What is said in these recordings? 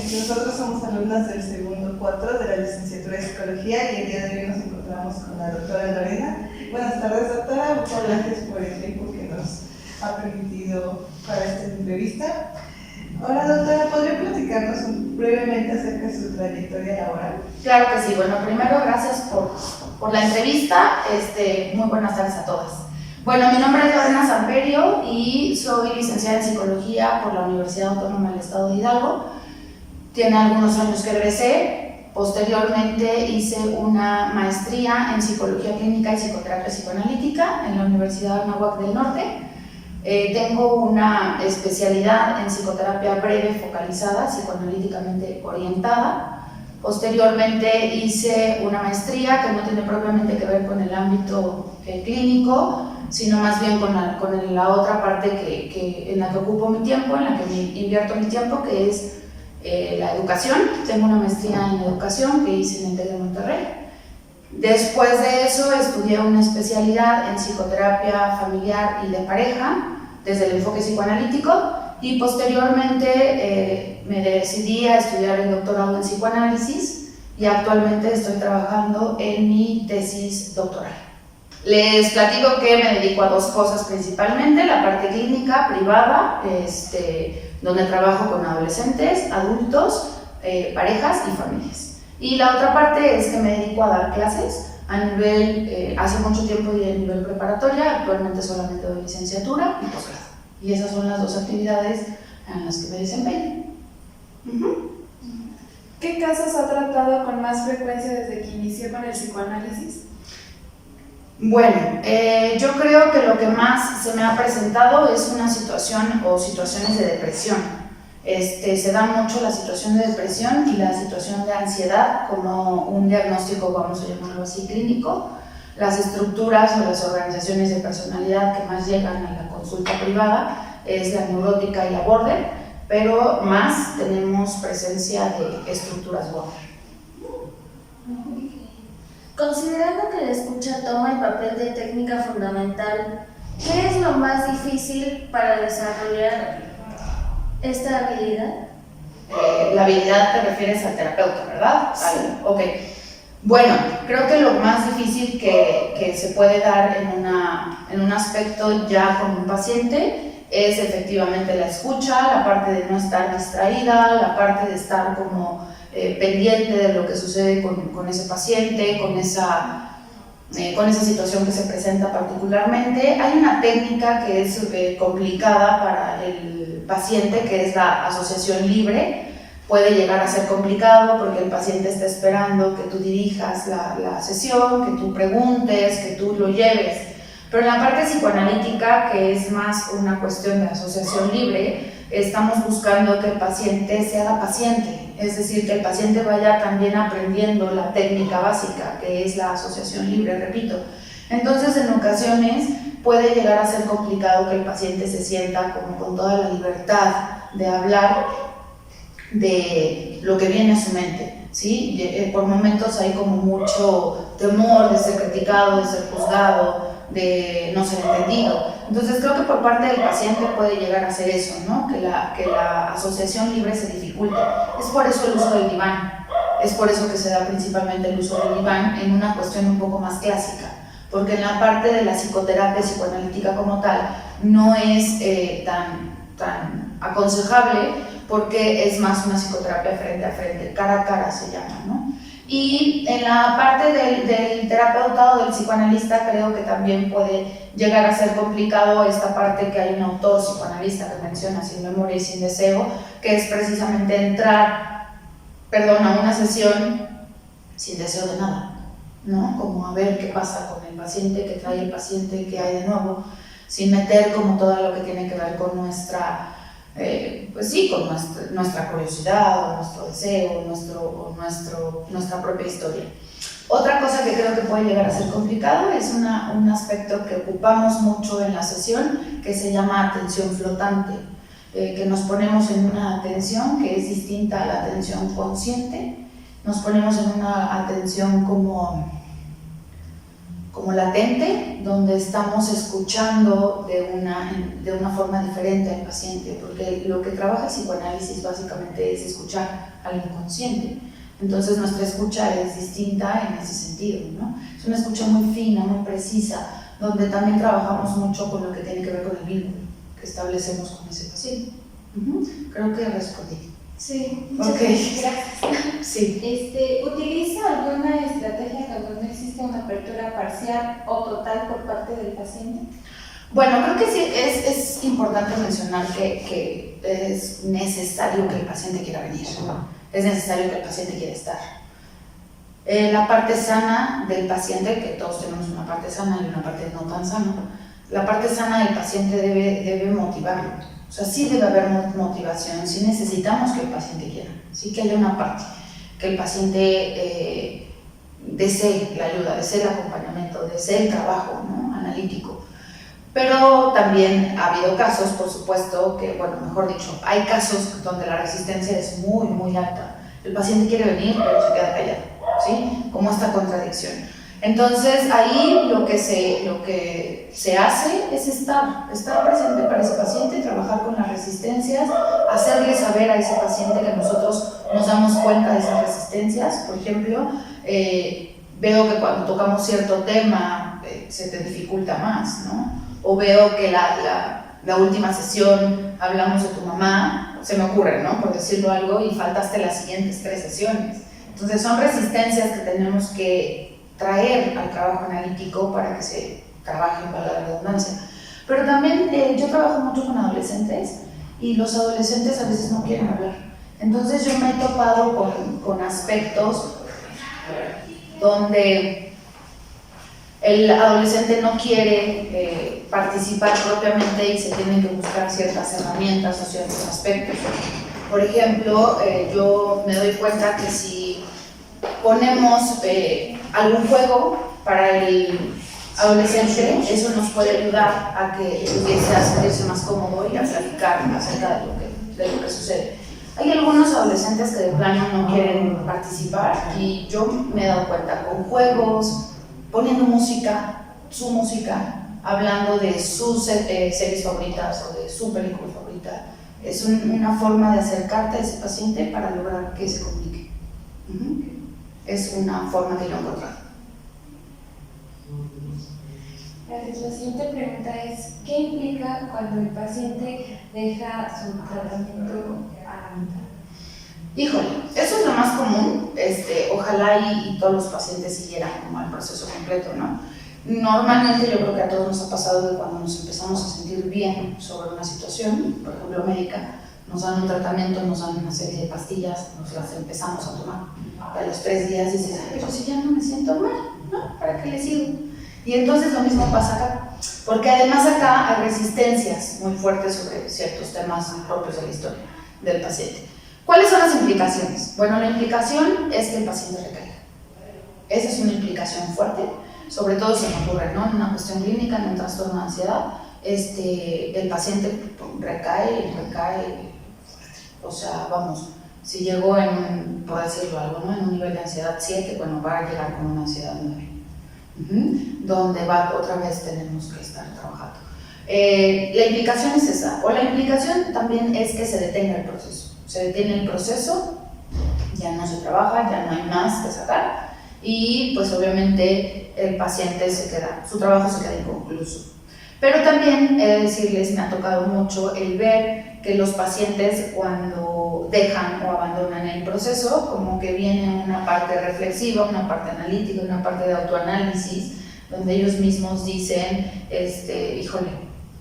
Nosotros somos alumnas del segundo 4 de la licenciatura de Psicología y el día de hoy nos encontramos con la doctora Lorena. Buenas tardes, doctora. Muchas gracias por el tiempo que nos ha permitido para esta entrevista. Hola, doctora, ¿podría platicarnos brevemente acerca de su trayectoria laboral? Claro que sí. Bueno, primero, gracias por la entrevista. Muy buenas tardes a todas. Bueno, mi nombre es Lorena Samperio y soy licenciada en Psicología por la Universidad Autónoma del Estado de Hidalgo. Tiene algunos años que egresé. Posteriormente hice una maestría en Psicología Clínica y Psicoterapia Psicoanalítica en la Universidad Anáhuac del Norte. Tengo una especialidad en psicoterapia breve focalizada, psicoanalíticamente orientada. Posteriormente hice una maestría que no tiene propiamente que ver con el ámbito clínico, sino más bien con la otra parte en la que ocupo mi tiempo, en la que invierto mi tiempo, que es la educación. Tengo una maestría en educación que hice en el TEC de Monterrey. Después de eso estudié una especialidad en psicoterapia familiar y de pareja, desde el enfoque psicoanalítico, y posteriormente me decidí a estudiar el doctorado en psicoanálisis y actualmente estoy trabajando en mi tesis doctoral. Les platico que me dedico a dos cosas principalmente: la parte clínica privada, donde trabajo con adolescentes, adultos, parejas y familias. Y la otra parte es que me dedico a dar clases a nivel, hace mucho tiempo di a nivel preparatoria, actualmente solamente doy licenciatura y posgrado. Y esas son las dos actividades en las que me desempeño. ¿Qué casos ha tratado con más frecuencia desde que inició con el psicoanálisis? Bueno, yo creo que lo que más se me ha presentado es una situación o situaciones de depresión. Se da mucho la situación de depresión y la situación de ansiedad como un diagnóstico, vamos a llamarlo así, clínico. Las estructuras o las organizaciones de personalidad que más llegan a la consulta privada es la neurótica y la border, pero más tenemos presencia de estructuras border. Considerando que la escucha toma el papel de técnica fundamental, ¿qué es lo más difícil para desarrollar esta habilidad? La habilidad te refieres al terapeuta, ¿verdad? Sí. Ok. Bueno, creo que lo más difícil que se puede dar en un aspecto ya con un paciente es efectivamente la escucha, la parte de no estar distraída, la parte de estar como pendiente de lo que sucede con ese paciente, con esa situación que se presenta particularmente. Hay una técnica que es complicada para el paciente, que es la asociación libre. Puede llegar a ser complicado porque el paciente está esperando que tú dirijas la sesión, que tú preguntes, que tú lo lleves. Pero en la parte psicoanalítica, que es más una cuestión de asociación libre, estamos buscando que el paciente se haga paciente, es decir, que el paciente vaya también aprendiendo la técnica básica, que es la asociación libre, repito. Entonces, en ocasiones puede llegar a ser complicado que el paciente se sienta como con toda la libertad de hablar de lo que viene a su mente, ¿sí? Por momentos hay como mucho temor de ser criticado, de ser juzgado, de no ser entendido. Entonces creo que por parte del paciente puede llegar a ser eso, ¿no? Que la asociación libre se dificulta. Es por eso el uso del diván, es por eso que se da principalmente el uso del diván en una cuestión un poco más clásica, porque en la parte de la psicoterapia psicoanalítica como tal no es tan aconsejable, porque es más una psicoterapia frente a frente, cara a cara se llama, ¿no? Y en la parte del terapeuta o del psicoanalista creo que también puede llegar a ser complicado esta parte que hay un autor psicoanalista que menciona, Sin Memoria y Sin Deseo, que es precisamente entrar, a una sesión sin deseo de nada, ¿no? Como a ver qué pasa con el paciente, qué trae el paciente, qué hay de nuevo, sin meter como todo lo que tiene que ver con nuestra con nuestra curiosidad, o nuestro deseo, nuestra propia historia. Otra cosa que creo que puede llegar a ser complicado es un aspecto que ocupamos mucho en la sesión, que se llama atención flotante, que nos ponemos en una atención que es distinta a la atención consciente, nos ponemos en una atención como como latente, donde estamos escuchando de una forma diferente al paciente, porque lo que trabaja el psicoanálisis básicamente es escuchar al inconsciente. Entonces nuestra escucha es distinta en ese sentido, ¿no? Es una escucha muy fina, muy precisa, donde también trabajamos mucho con lo que tiene que ver con el vínculo que establecemos con ese paciente. Creo que respondí. Sí, muchas Ok. gracias. Sí. ¿Utiliza alguna estrategia cuando no existe una apertura parcial o total por parte del paciente? Bueno, creo que sí es importante mencionar que es necesario que el paciente quiera venir, es necesario que el paciente quiera estar. La parte sana del paciente, que todos tenemos una parte sana y una parte no tan sana, la parte sana del paciente debe motivarlo. O sea, sí debe haber motivación, sí necesitamos que el paciente quiera, sí que haya una parte, que el paciente desee la ayuda, desee el acompañamiento, desee el trabajo, ¿no? Analítico. Pero también ha habido casos, por supuesto, que, bueno, mejor dicho, hay casos donde la resistencia es muy, muy alta. El paciente quiere venir, pero se queda callado, ¿sí? Como esta contradicción. Entonces, ahí lo que se hace es estar presente para ese paciente, trabajar con las resistencias, hacerle saber a ese paciente que nosotros nos damos cuenta de esas resistencias. Por ejemplo, veo que cuando tocamos cierto tema se te dificulta más, ¿no? O veo que la última sesión hablamos de tu mamá, se me ocurre, ¿no? Por decirlo algo, y faltaste las siguientes 3 sesiones. Entonces, son resistencias que tenemos que traer al trabajo analítico para que se trabaje, para la redundancia. Pero también yo trabajo mucho con adolescentes y los adolescentes a veces no quieren hablar. Entonces yo me he topado con aspectos donde el adolescente no quiere participar propiamente y se tienen que buscar ciertas herramientas o ciertos aspectos. Por ejemplo, yo me doy cuenta que si ponemos algún juego para el adolescente, eso nos puede ayudar a que empiece a sentirse más cómodo y a platicar acerca de lo que sucede. Hay algunos adolescentes que de plano no quieren participar y yo me he dado cuenta con juegos, poniendo música, su música, hablando de sus series favoritas o de su película favorita. Es una forma de acercarte a ese paciente para lograr que se comunique. Es una forma que yo he encontrado. Gracias. La siguiente pregunta es, ¿qué implica cuando el paciente deja su tratamiento a la mitad? Híjole, eso es lo más común. Ojalá y todos los pacientes siguieran como el proceso completo, ¿no? Normalmente yo creo que a todos nos ha pasado que cuando nos empezamos a sentir bien sobre una situación, por ejemplo médica, nos dan un tratamiento, nos dan una serie de pastillas, nos las empezamos a tomar. A los 3 días dices, ay, pero si ya no me siento mal, ¿no? ¿Para qué le sigo? Y entonces lo mismo pasa acá, porque además acá hay resistencias muy fuertes sobre ciertos temas propios de la historia del paciente. ¿Cuáles son las implicaciones? Bueno, la implicación es que el paciente recaiga. Esa es una implicación fuerte, sobre todo se me ocurre, ¿no? En una cuestión clínica, en un trastorno de ansiedad, el paciente recae, o sea, vamos, si llegó por decirlo algo, ¿no? En un nivel de ansiedad 7, bueno, va a llegar con una ansiedad 9, donde otra vez tenemos que estar trabajando. La implicación es esa, o la implicación también es que se detenga el proceso. Se detiene el proceso, ya no se trabaja, ya no hay más que sacar, y pues obviamente el paciente su trabajo se queda inconcluso. Pero también he de decirles, me ha tocado mucho el ver que los pacientes cuando dejan o abandonan el proceso, como que viene una parte reflexiva, una parte analítica, una parte de autoanálisis, donde ellos mismos dicen, híjole,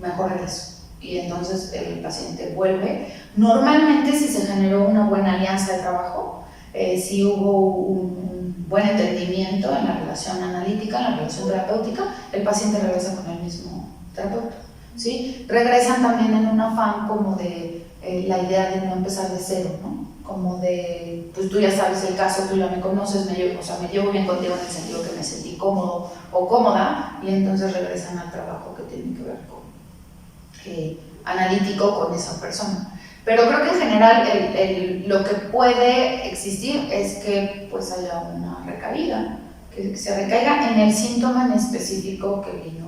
mejor regreso. Y entonces el paciente vuelve. Normalmente si se generó una buena alianza de trabajo, si hubo un buen entendimiento en la relación analítica, en la relación terapéutica, el paciente regresa con el mismo terapeuta, ¿sí? Regresan también en un afán como de la idea de no empezar de cero, ¿no? Como de, pues tú ya sabes el caso, tú ya me conoces, me llevo bien contigo en el sentido que me sentí cómodo o cómoda, y entonces regresan al trabajo que tiene que ver con analítico con esa persona. Pero creo que en general lo que puede existir es que pues haya una recaída, que se recaiga en el síntoma en específico que vino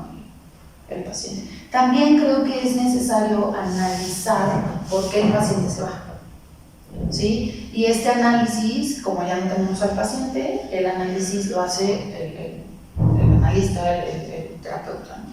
el paciente. También creo que es necesario analizar por qué el paciente se va, ¿sí? Y este análisis, como ya no tenemos al paciente, el análisis lo hace el analista, el terapeuta, ¿no?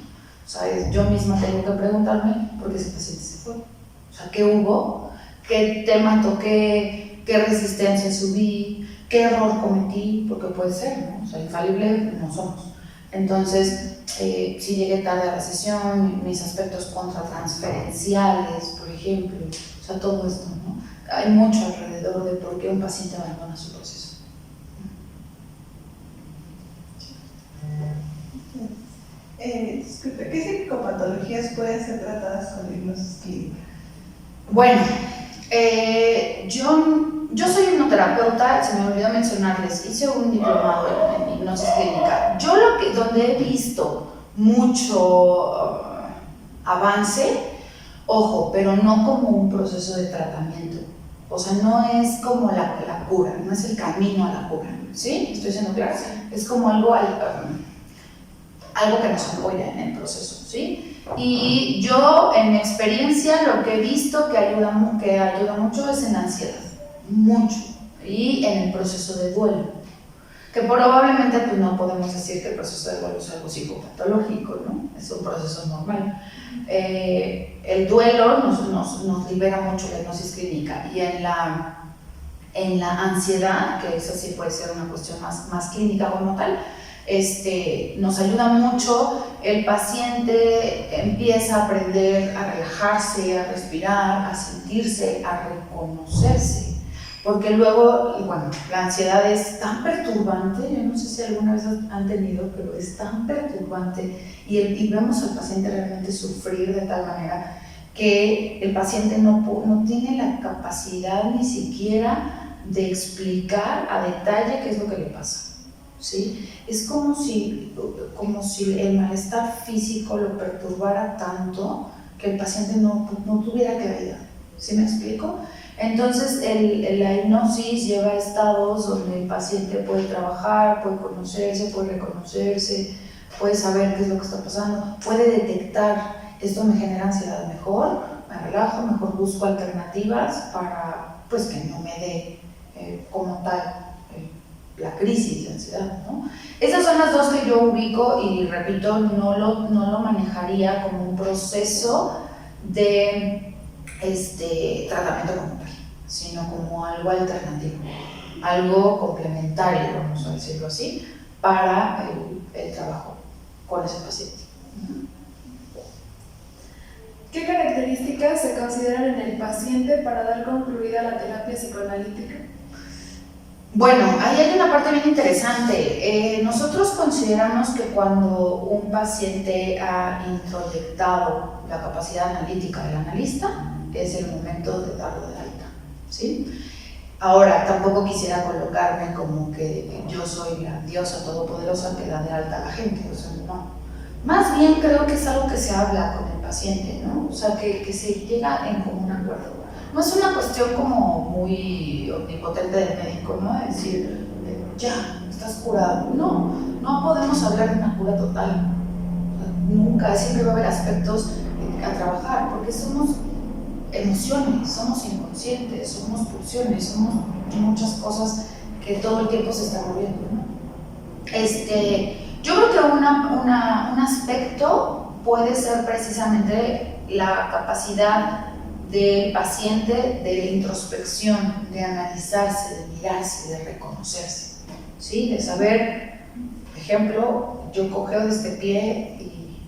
O sea, yo misma tengo que preguntarme por qué ese paciente se fue. O sea, ¿qué hubo? ¿Qué tema toqué? ¿Qué resistencia subí? ¿Qué error cometí? Porque puede ser, ¿no? O sea, infalible no somos. Entonces, si llegué tarde a la sesión, mis aspectos contratransferenciales, por ejemplo, o sea, todo esto, ¿no? Hay mucho alrededor de por qué un paciente abandona su proceso. Disculpe, ¿qué psicopatologías pueden ser tratadas con hipnosis clínica? Bueno, yo soy hipnoterapeuta, se me olvidó mencionarles, hice un diplomado en hipnosis clínica. Yo donde he visto mucho avance, ojo, pero no como un proceso de tratamiento. O sea, no es como la cura, no es el camino a la cura, ¿sí? ¿Estoy siendo clara? Es como algo que nos apoya en el proceso, ¿sí? Y yo, en mi experiencia, lo que he visto que ayuda mucho es en ansiedad, mucho, y en el proceso de duelo, que probablemente pues, no podemos decir que el proceso de duelo es algo psicopatológico, ¿no? Es un proceso normal. El duelo nos libera mucho la hipnosis clínica, y en la ansiedad, que eso sí puede ser una cuestión más clínica como tal, nos ayuda mucho. El paciente empieza a aprender a relajarse, a respirar, a sentirse, a reconocerse, porque luego, bueno, la ansiedad es tan perturbante, yo no sé si alguna vez han tenido, pero es tan perturbante, y vemos al paciente realmente sufrir de tal manera que el paciente no tiene la capacidad ni siquiera de explicar a detalle qué es lo que le pasa. ¿Sí? Es como si el malestar físico lo perturbara tanto que el paciente no tuviera claridad. ¿Sí me explico? Entonces la hipnosis lleva a estados donde el paciente puede trabajar, puede conocerse, puede reconocerse, puede saber qué es lo que está pasando, puede detectar, esto me genera ansiedad, mejor me relajo, mejor busco alternativas para pues que no me dé como tal la crisis de ansiedad, ¿no? Esas son las dos que yo ubico, y repito, no lo manejaría como un proceso de tratamiento como tal, sino como algo alternativo, algo complementario, vamos a decirlo así, para el trabajo con ese paciente. ¿Qué características se consideran en el paciente para dar concluida la terapia psicoanalítica? Bueno, ahí hay una parte bien interesante. Nosotros consideramos que cuando un paciente ha introyectado la capacidad analítica del analista, es el momento de darlo de alta, ¿sí? Ahora, tampoco quisiera colocarme como que yo soy la diosa todopoderosa que da de alta a la gente, o sea, no. Más bien creo que es algo que se habla con el paciente, ¿no? O sea, que se llega en común acuerdo. No es una cuestión como muy omnipotente del médico, ¿no? Es decir, ya, estás curado. No podemos hablar de una cura total. Nunca, siempre va a haber aspectos a trabajar, porque somos emociones, somos inconscientes, somos pulsiones, somos muchas cosas que todo el tiempo se están moviendo, ¿no? Yo creo que un aspecto puede ser precisamente la capacidad del paciente de la introspección, de analizarse, de mirarse, de reconocerse, ¿sí? De saber, por ejemplo, yo cojeo de este pie y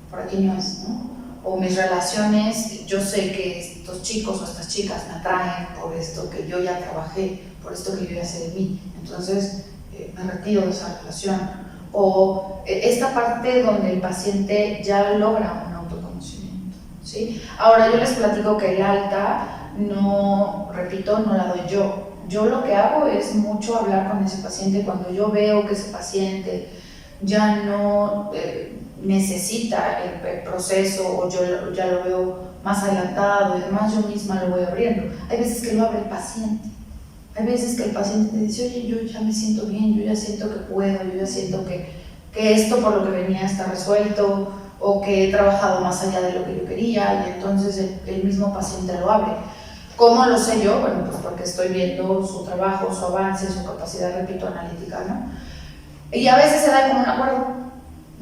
por aquí no es, ¿no? O mis relaciones, yo sé que estos chicos o estas chicas me atraen por esto que yo ya trabajé, por esto que yo ya sé de mí, entonces me retiro de esa relación. O esta parte donde el paciente ya logra un autoconocimiento, ¿sí? Ahora yo les platico que el alta, no la doy yo. Yo lo que hago es mucho hablar con ese paciente cuando yo veo que ese paciente ya no necesita el proceso, o yo ya lo veo más adelantado y demás, yo misma lo voy abriendo. Hay veces que lo abre el paciente, Hay veces que el paciente te dice, oye, yo ya me siento bien, yo ya siento que puedo, yo ya siento que esto por lo que venía está resuelto, o que he trabajado más allá de lo que yo quería, y entonces el mismo paciente lo abre. ¿Cómo lo sé yo? Bueno, pues porque estoy viendo su trabajo, su avance, su capacidad, repito, analítica, ¿no? Y a veces se da como un acuerdo.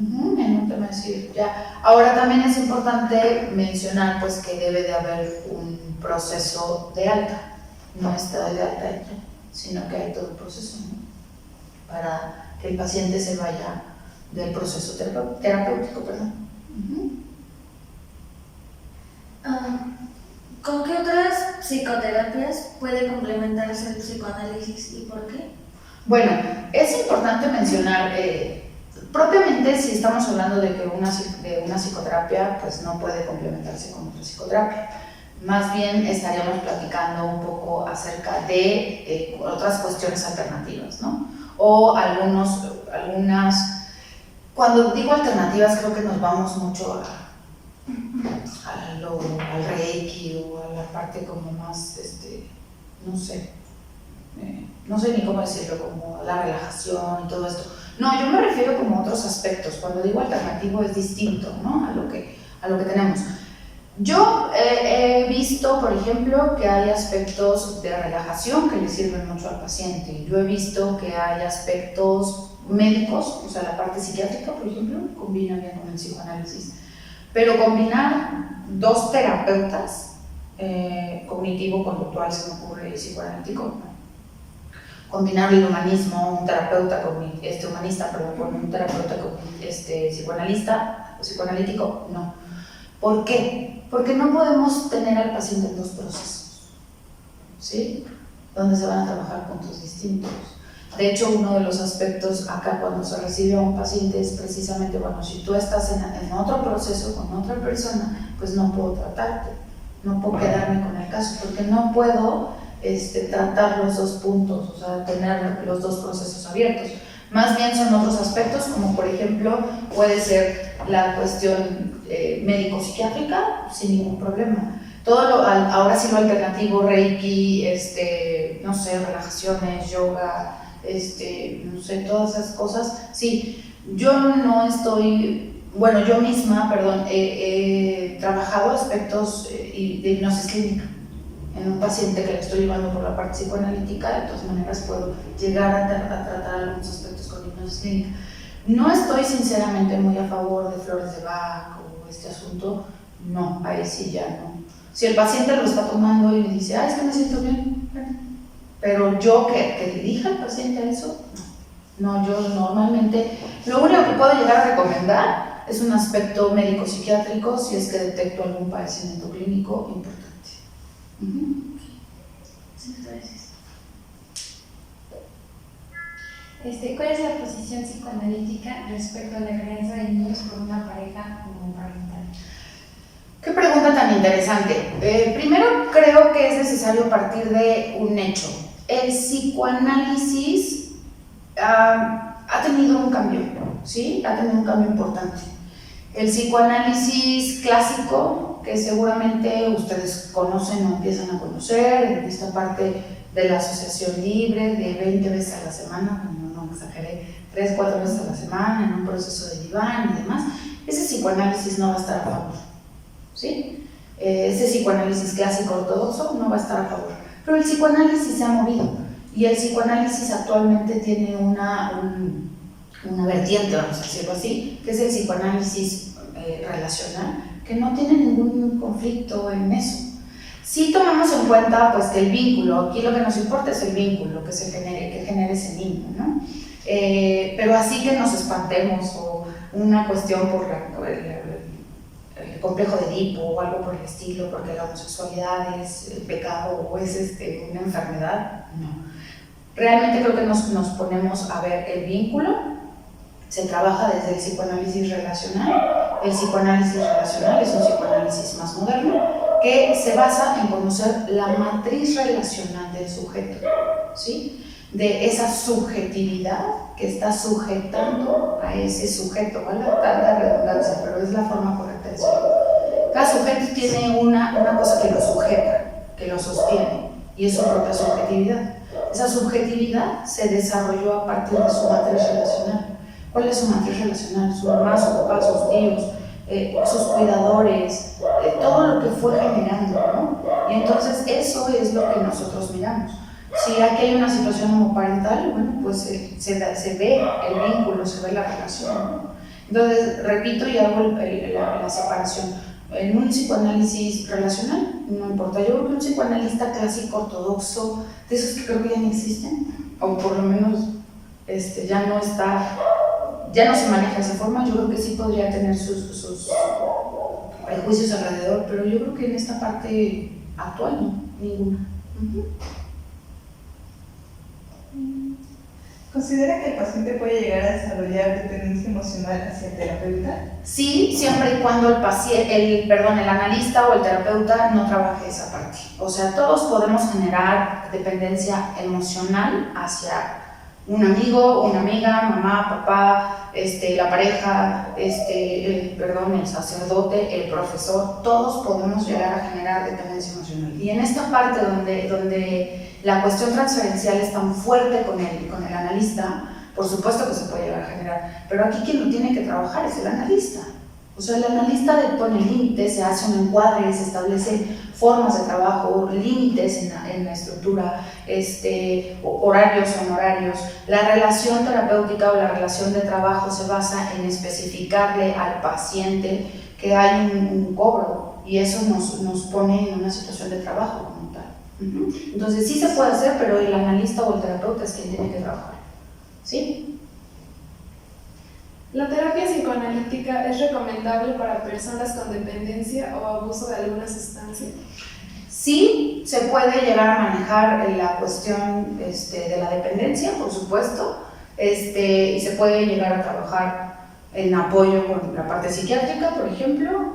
En un tema de decir, ya. Ahora también es importante mencionar pues que debe de haber un proceso de alta. No está de alta ya, sino que hay todo un proceso, ¿no? Para que el paciente se vaya del proceso terapéutico, perdón. ¿Con qué otras psicoterapias puede complementarse el psicoanálisis y por qué? Bueno, es importante mencionar, propiamente si estamos hablando de que una psicoterapia pues no puede complementarse con otra psicoterapia. Más bien estaríamos platicando un poco acerca de otras cuestiones alternativas, ¿no? O algunas, cuando digo alternativas creo que nos vamos mucho al reiki o a la parte como más, no sé ni cómo decirlo, como la relajación y todo esto. No, yo me refiero como a otros aspectos. Cuando digo alternativo es distinto, ¿no? a lo que tenemos. Yo he visto, por ejemplo, que hay aspectos de relajación que le sirven mucho al paciente. Yo he visto que hay aspectos médicos, o sea, la parte psiquiátrica, por ejemplo, combina bien con el psicoanálisis. Pero combinar dos terapeutas, cognitivo-conductual se me ocurre, y psicoanalítico, no. Combinar el humanismo, un terapeuta humanista, con un terapeuta psicoanalista o psicoanalítico, no. ¿Por qué? Porque no podemos tener al paciente en dos procesos, ¿sí? Donde se van a trabajar puntos distintos. De hecho, uno de los aspectos acá cuando se recibe a un paciente es precisamente, bueno, si tú estás en otro proceso con otra persona, pues no puedo tratarte, no puedo quedarme con el caso, porque no puedo tratar los dos puntos, o sea, tener los dos procesos abiertos. Más bien son otros aspectos, como por ejemplo puede ser la cuestión médico-psiquiátrica sin ningún problema. Ahora sí lo alternativo, reiki, no sé, relajaciones, yoga, no sé, todas esas cosas. Sí, yo misma, he trabajado aspectos de hipnosis clínica en un paciente que le estoy llevando por la parte psicoanalítica. De todas maneras puedo llegar a tratar algunos aspectos con hipnosis clínica. No estoy sinceramente muy a favor de flores de Bach o este asunto, no, ahí sí ya no. Si el paciente lo está tomando y me dice, es que me siento bien, pero yo que dirija al paciente a eso, no, yo normalmente, lo único que puedo llegar a recomendar es un aspecto médico-psiquiátrico si es que detecto algún padecimiento clínico importante. Sí, gracias. ¿Cuál es la posición psicoanalítica respecto a la crianza de niños por una pareja monoparental? Qué pregunta tan interesante. Primero creo que es necesario partir de un hecho. El psicoanálisis ha tenido un cambio, ¿sí? Ha tenido un cambio importante. El psicoanálisis clásico, que seguramente ustedes conocen o empiezan a conocer, esta parte de la asociación libre de 20 veces a la semana, no exageré, 3-4 veces a la semana, en un proceso de diván y demás, ese psicoanálisis no va a estar a favor, ¿sí? Ese psicoanálisis clásico ortodoxo no va a estar a favor, pero el psicoanálisis se ha movido y el psicoanálisis actualmente tiene una vertiente, vamos a decirlo así, que es el psicoanálisis relacional, que no tiene ningún conflicto en eso. Si tomamos en cuenta pues, que el vínculo, aquí lo que nos importa es el vínculo que genere ese niño, ¿no? Pero así que nos espantemos o una cuestión por el complejo de Edipo o algo por el estilo, porque la homosexualidad es pecado o es una enfermedad, no. Realmente creo que nos ponemos a ver el vínculo. Se trabaja desde el psicoanálisis relacional. El psicoanálisis relacional es un psicoanálisis más moderno que se basa en conocer la matriz relacional del sujeto, ¿sí? De esa subjetividad que está sujetando a ese sujeto, ¿vale? Tanta redundancia, pero es la forma correcta de decirlo. Cada sujeto tiene una cosa que lo sujeta, que lo sostiene, y es su propia subjetividad. esa subjetividad se desarrolló a partir de su matriz relacional. ¿Cuál es su matriz relacional? Su mamá, su papá, sus tíos, sus cuidadores, todo lo que fue generando, ¿no? Y entonces eso es lo que nosotros miramos. Si aquí hay una situación homoparental, bueno, pues se ve el vínculo, se ve la relación, ¿no? Entonces, repito y hago la separación. En un psicoanálisis relacional, no importa, yo creo que un psicoanalista clásico, ortodoxo, de esos que creo que ya no existen, o por lo menos ya no se maneja de esa forma, yo creo que sí podría tener sus prejuicios alrededor, pero yo creo que en esta parte actual no, ninguna. ¿Considera que el paciente puede llegar a desarrollar dependencia emocional hacia el terapeuta? Sí, siempre y cuando el analista o el terapeuta no trabaje esa parte. O sea, todos podemos generar dependencia emocional hacia un amigo, una amiga, mamá, papá, la pareja, el sacerdote, el profesor. Todos podemos llegar a generar dependencia emocional. Y en esta parte donde la cuestión transferencial es tan fuerte con el analista, por supuesto que se puede llegar a generar, pero aquí quien lo tiene que trabajar es el analista. O sea, el analista pone límites, se hace un encuadre, se establecen formas de trabajo, límites en la estructura, horarios o honorarios. La relación terapéutica o la relación de trabajo se basa en especificarle al paciente que hay un cobro, y eso nos pone en una situación de trabajo como tal. Entonces sí se puede hacer, pero el analista o el terapeuta es quien tiene que trabajar. ¿Sí? ¿La terapia psicoanalítica es recomendable para personas con dependencia o abuso de alguna sustancia? Sí, se puede llegar a manejar la cuestión de la dependencia, por supuesto, y se puede llegar a trabajar en apoyo con la parte psiquiátrica, por ejemplo.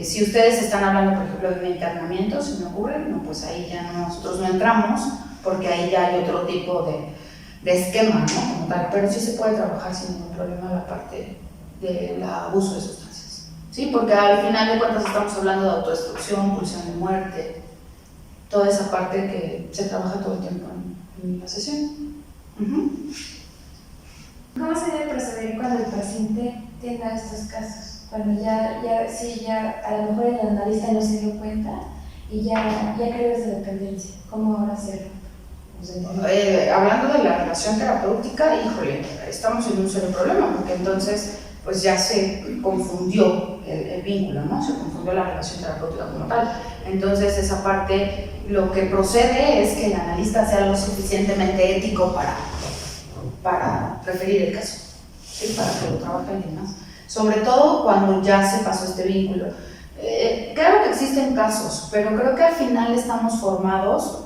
Si ustedes están hablando, por ejemplo, de un internamiento, se me ocurre, no, pues ahí ya nosotros no entramos, porque ahí ya hay otro tipo de esquema, ¿no? Como tal, pero sí se puede trabajar sin ningún problema la parte del abuso de sustancias, ¿sí? Porque al final de cuentas estamos hablando de autodestrucción, pulsión de muerte, toda esa parte que se trabaja todo el tiempo en la sesión. ¿Cómo se debe proceder cuando el paciente tenga estos casos? Cuando ya a lo mejor el analista no se dio cuenta y ya creo esa dependencia. ¿Cómo ahora hacerlo? Hablando de la relación terapéutica, híjole, estamos en un serio problema, porque entonces pues ya se confundió el vínculo, ¿no? Se confundió la relación terapéutica como tal. Entonces esa parte, lo que procede es que el analista sea lo suficientemente ético para referir el caso, ¿sí? Para que lo trabaje alguien más. Sobre todo cuando ya se pasó este vínculo. Claro que existen casos, pero creo que al final estamos formados,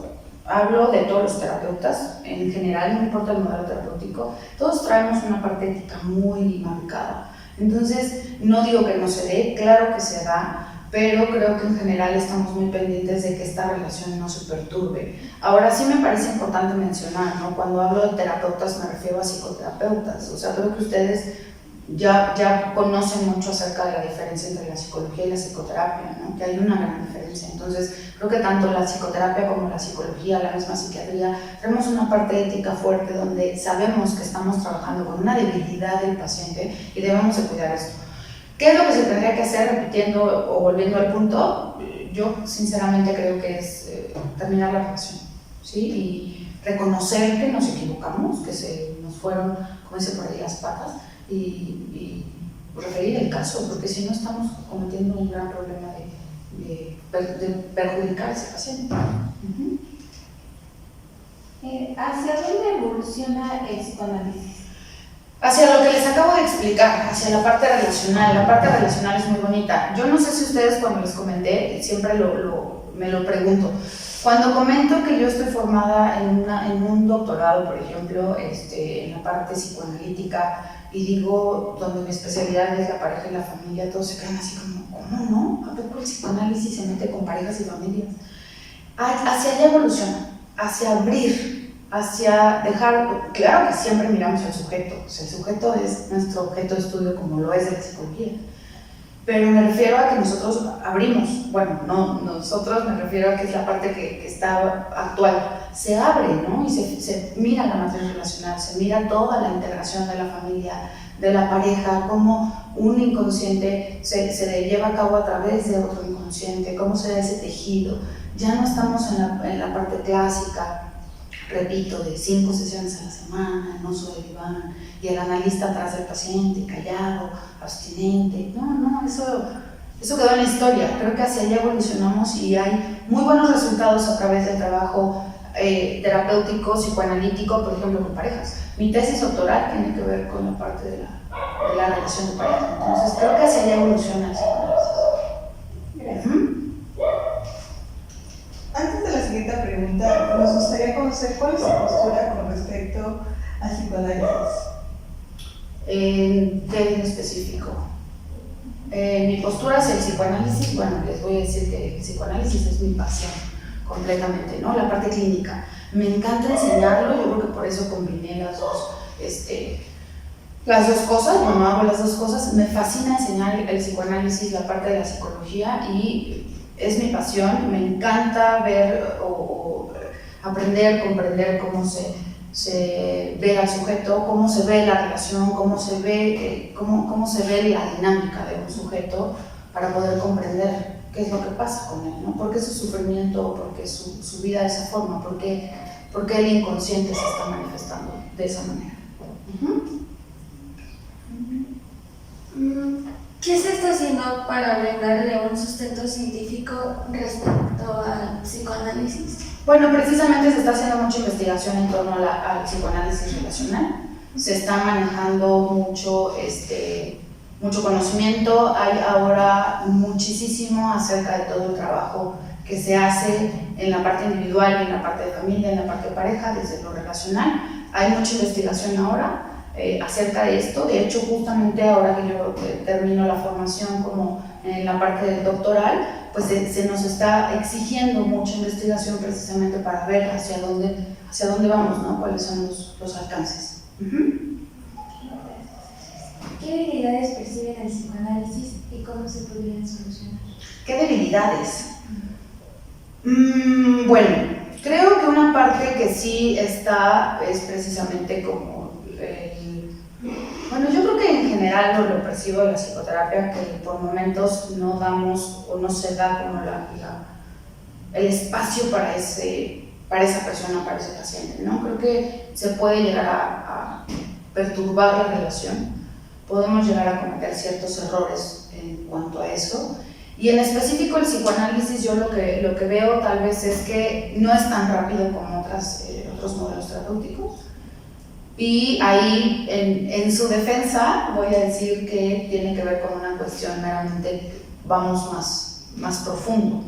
hablo de todos los terapeutas, en general, no importa el modelo terapéutico, todos traemos una parte ética muy marcada. Entonces, no digo que no se dé, claro que se da, pero creo que en general estamos muy pendientes de que esta relación no se perturbe. Ahora sí me parece importante mencionar, ¿no? Cuando hablo de terapeutas me refiero a psicoterapeutas, o sea, creo que ustedes ya conocen mucho acerca de la diferencia entre la psicología y la psicoterapia, ¿no? Que hay una gran diferencia. Entonces, creo que tanto la psicoterapia como la psicología, la misma psiquiatría, tenemos una parte ética fuerte donde sabemos que estamos trabajando con una debilidad del paciente y debemos de cuidar esto. ¿Qué es lo que se tendría que hacer, repitiendo o volviendo al punto? Yo sinceramente creo que es terminar la relación, ¿sí? Y reconocer que nos equivocamos, que se nos fueron, como dice por ahí, las patas, y referir el caso, porque si no estamos cometiendo un gran problema de perjudicar a ese paciente. ¿Hacia dónde evoluciona el psicoanálisis? Hacia lo que les acabo de explicar, hacia la parte relacional. La parte relacional es muy bonita. Yo no sé si ustedes, cuando les comenté, siempre me lo pregunto. Cuando comento que yo estoy formada en un doctorado, por ejemplo, en la parte psicoanalítica, y digo, donde mi especialidad es la pareja y la familia, todos se quedan así como, ¿cómo no? ¿A poco el psicoanálisis se mete con parejas y familias? Hacia allá evoluciona, hacia abrir, hacia dejar, claro que siempre miramos al sujeto, o sea, el sujeto es nuestro objeto de estudio como lo es de la psicología, pero me refiero a que nosotros abrimos, bueno, no nosotros, me refiero a que es la parte que está actual, se abre, ¿no? Y se mira la matriz relacional, se mira toda la integración de la familia, de la pareja, cómo un inconsciente se lleva a cabo a través de otro inconsciente, cómo se da ese tejido. Ya no estamos en la parte clásica, repito, de 5 sesiones a la semana, no soy el diván, y el analista atrás del paciente, callado, abstinente. No, eso quedó en la historia. Creo que hacia allá evolucionamos y hay muy buenos resultados a través del trabajo terapéutico, psicoanalítico, por ejemplo, con parejas. Mi tesis doctoral tiene que ver con la parte de la relación de pareja. Entonces, creo que hacia allá evoluciona el psicoanálisis. Antes de la siguiente pregunta, nos gustaría conocer cuál es su postura con respecto al psicoanálisis. ¿Qué en específico? Mi postura hacia el psicoanálisis, bueno, les voy a decir que el psicoanálisis es mi pasión, completamente, ¿no? La parte clínica. Me encanta enseñarlo, yo creo que por eso combiné las dos cosas, bueno, hago las dos cosas. Me fascina enseñar el psicoanálisis, la parte de la psicología, y es mi pasión. Me encanta ver o aprender, comprender cómo se ve al sujeto, cómo se ve la relación, cómo se ve la dinámica de un sujeto, para poder comprender qué es lo que pasa con él, ¿no? ¿Por qué su sufrimiento, por qué su vida de esa forma, por qué el inconsciente se está manifestando de esa manera? ¿Qué se está haciendo para brindarle un sustento científico respecto al psicoanálisis? Bueno, precisamente se está haciendo mucha investigación en torno al psicoanálisis relacional. Se está manejando mucho conocimiento. Hay ahora muchísimo acerca de todo el trabajo que se hace en la parte individual, en la parte de familia, en la parte de pareja, desde lo relacional. Hay mucha investigación ahora acerca de esto. De hecho, justamente ahora que yo termino la formación como en la parte del doctoral, pues se nos está exigiendo mucha investigación precisamente para ver hacia dónde vamos, ¿no? Cuáles son los alcances. ¿Qué debilidades perciben el psicoanálisis y cómo se podrían solucionar? ¿Qué debilidades? Bueno, creo que una parte que sí está es precisamente como bueno, yo creo que en general lo percibo de la psicoterapia, que por momentos no damos o no se da como el espacio para esa persona, para ese paciente, ¿no? Creo que se puede llegar a perturbar la relación, podemos llegar a cometer ciertos errores en cuanto a eso. Y en específico el psicoanálisis, yo lo que veo tal vez es que no es tan rápido como otros modelos terapéuticos. Y ahí, en su defensa, voy a decir que tiene que ver con una cuestión meramente, vamos más profundo.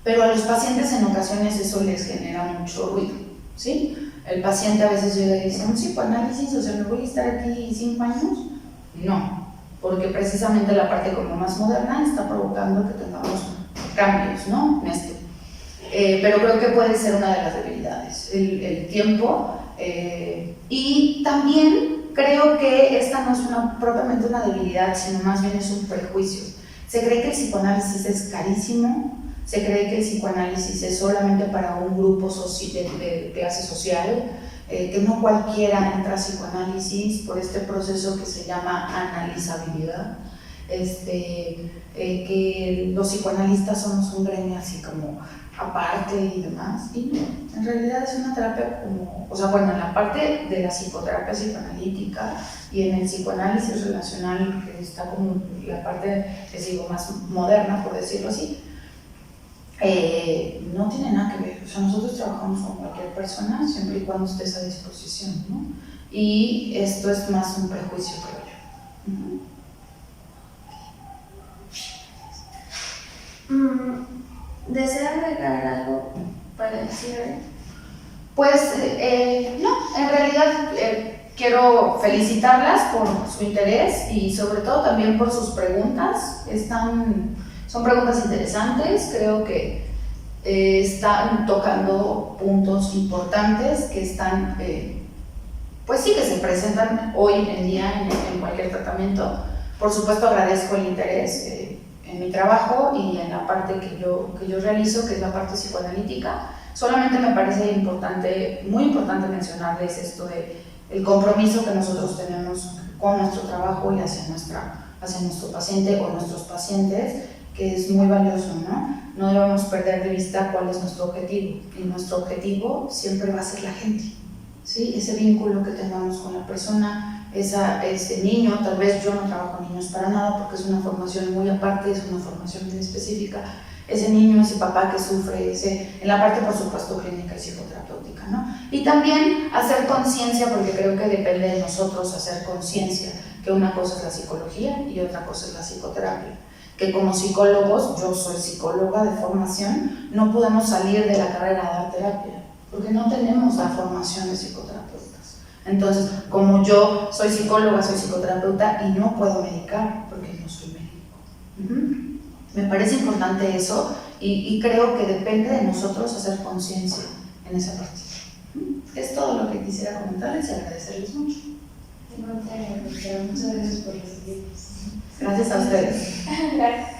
Pero a los pacientes en ocasiones eso les genera mucho ruido, ¿sí? El paciente a veces llega y dice, ¿un psicoanálisis? O sea, ¿me voy a estar aquí 5 años? No, porque precisamente la parte como más moderna está provocando que tengamos cambios, ¿no? En esto. Pero creo que puede ser una de las debilidades, el tiempo. Y también creo que esta no es propiamente una debilidad, sino más bien es un prejuicio. Se cree que el psicoanálisis es carísimo, se cree que el psicoanálisis es solamente para un grupo de clase social, que no cualquiera entra a psicoanálisis por este proceso que se llama analizabilidad, que los psicoanalistas somos un gremio así como aparte y demás, y no, en realidad es una terapia en la parte de la psicoterapia psicoanalítica y en el psicoanálisis relacional, que está como la parte, les digo, más moderna, por decirlo así, no tiene nada que ver. O sea, nosotros trabajamos con cualquier persona siempre y cuando estés a disposición, ¿no? Y esto es más un prejuicio, creo yo. ¿Desea agregar algo para el cierre? Pues no, en realidad quiero felicitarlas por su interés y sobre todo también por sus preguntas. Son preguntas interesantes, creo que están tocando puntos importantes que están, pues sí, que se presentan hoy en día en cualquier tratamiento. Por supuesto agradezco el interés en mi trabajo y en la parte que yo realizo, que es la parte psicoanalítica. Solamente me parece importante, muy importante mencionarles esto de el compromiso que nosotros tenemos con nuestro trabajo y hacia nuestro paciente o nuestros pacientes, que es muy valioso, ¿no? No debemos perder de vista cuál es nuestro objetivo, y nuestro objetivo siempre va a ser la gente, ¿sí? Ese vínculo que tengamos con la persona, ese niño. Tal vez yo no trabajo con niños para nada porque es una formación muy aparte, es una formación muy específica. Ese niño, ese papá que sufre, en la parte por supuesto clínica y psicoterapéutica, ¿no? Y también hacer conciencia, porque creo que depende de nosotros hacer conciencia, que una cosa es la psicología y otra cosa es la psicoterapia. Que como psicólogos, yo soy psicóloga de formación, no podemos salir de la carrera a dar terapia, porque no tenemos la formación de psicoterapeutas. Entonces, como yo soy psicóloga, soy psicoterapeuta y no puedo medicar, porque no soy médico. Me parece importante eso y creo que depende de nosotros hacer conciencia en esa parte. Es todo lo que quisiera comentarles y agradecerles mucho. Muchas gracias por recibirnos. Gracias a ustedes. Gracias.